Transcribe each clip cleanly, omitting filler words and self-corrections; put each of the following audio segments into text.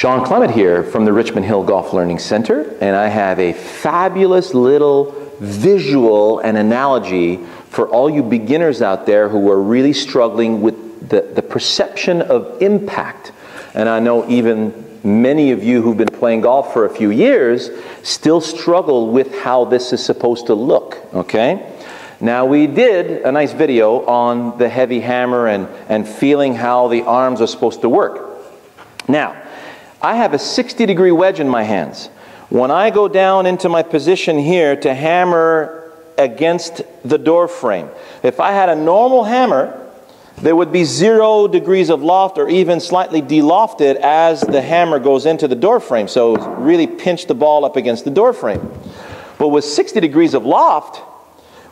Shawn Clement here from the Richmond Hill Golf Learning Center, and I have a fabulous little visual and analogy for all you beginners out there who are really struggling with the perception of impact. And I know even many of you who've been playing golf for a few years still struggle with how this is supposed to look, okay? Now, we did a nice video on the heavy hammer and feeling how the arms are supposed to work. Now, I have a 60-degree wedge in my hands. When I go down into my position here to hammer against the door frame, if I had a normal hammer, there would be 0 degrees of loft or even slightly de-lofted as the hammer goes into the door frame. So really pinch the ball up against the door frame. But with 60 degrees of loft,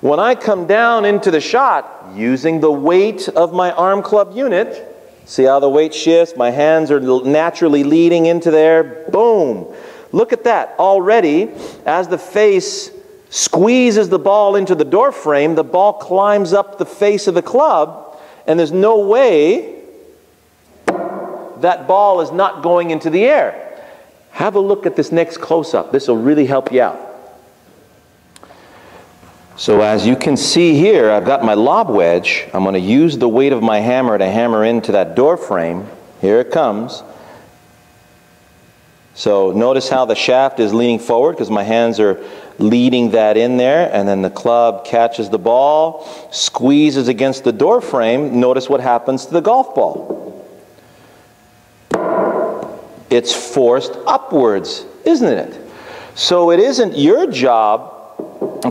when I come down into the shot using the weight of my arm club unit, see how the weight shifts? My hands are naturally leading into there. Boom. Look at that. Already, as the face squeezes the ball into the door frame, the ball climbs up the face of the club, and there's no way that ball is not going into the air. Have a look at this next close-up. This will really help you out. So as you can see here, I've got my lob wedge. I'm going to use the weight of my hammer to hammer into that door frame. Here it comes. So notice how the shaft is leaning forward because my hands are leading that in there, and then the club catches the ball, squeezes against the door frame. Notice what happens to the golf ball. It's forced upwards, isn't it? So it isn't your job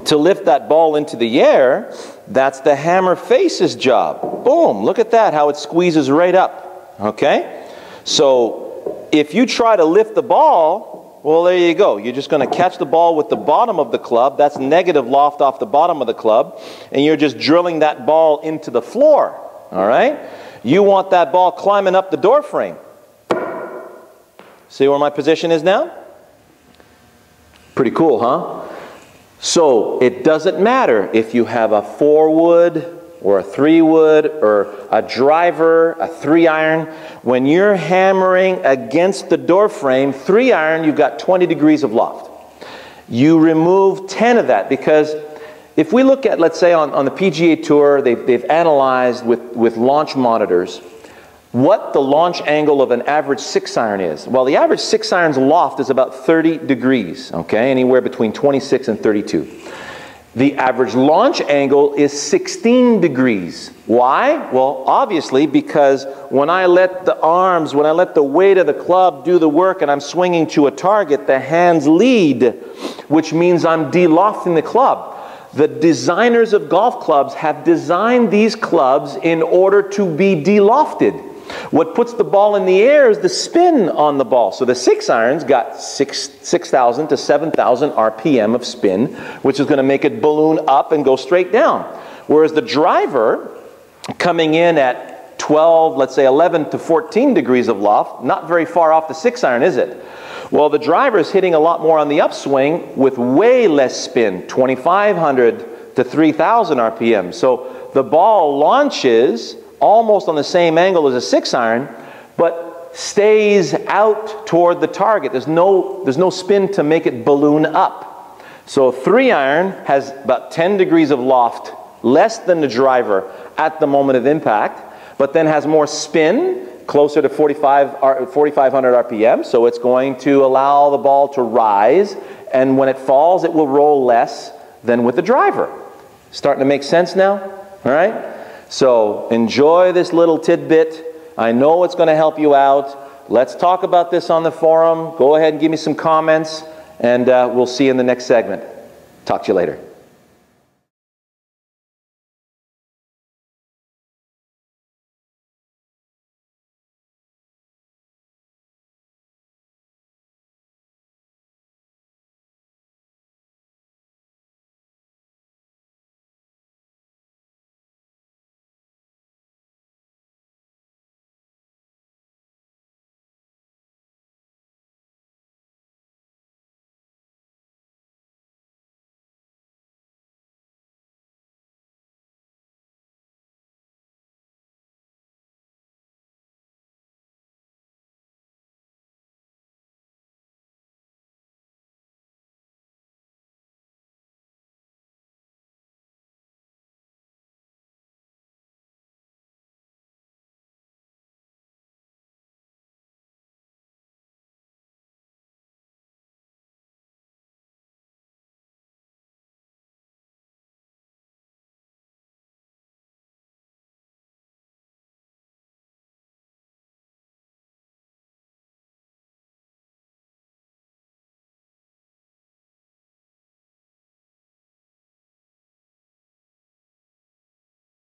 to lift that ball into the air. That's the hammer face's job. Boom, look at that, how it squeezes right up, okay? So if you try to lift the ball, well, there you go. You're just going to catch the ball with the bottom of the club. That's negative loft off the bottom of the club, and you're just drilling that ball into the floor, all right? You want that ball climbing up the door frame. See where my position is now? Pretty cool, huh? So it doesn't matter if you have a 4-wood or a 3-wood or a driver, a 3-iron. When you're hammering against the door frame, 3-iron, you've got 20 degrees of loft. You remove 10 of that because if we look at, let's say on the PGA Tour, they've analyzed with launch monitors what the launch angle of an average 6-iron is. Well, the average 6-iron's loft is about 30 degrees, okay? Anywhere between 26 and 32. The average launch angle is 16 degrees. Why? Well, obviously because when I let the weight of the club do the work and I'm swinging to a target, the hands lead, which means I'm de-lofting the club. The designers of golf clubs have designed these clubs in order to be de-lofted. What puts the ball in the air is the spin on the ball. So the 6-irons got 6,000 to 7,000 RPM of spin, which is going to make it balloon up and go straight down. Whereas the driver, coming in at 12, let's say 11 to 14 degrees of loft, not very far off the 6-iron, is it? Well, the driver is hitting a lot more on the upswing with way less spin, 2,500 to 3,000 RPM. So the ball launches almost on the same angle as a 6-iron, but stays out toward the target. There's no spin to make it balloon up. So 3-iron has about 10 degrees of loft, less than the driver at the moment of impact, but then has more spin, closer to 4,500 RPM, so it's going to allow the ball to rise, and when it falls, it will roll less than with the driver. Starting to make sense now? All right? So enjoy this little tidbit. I know it's going to help you out. Let's talk about this on the forum. Go ahead and give me some comments, and we'll see you in the next segment. Talk to you later.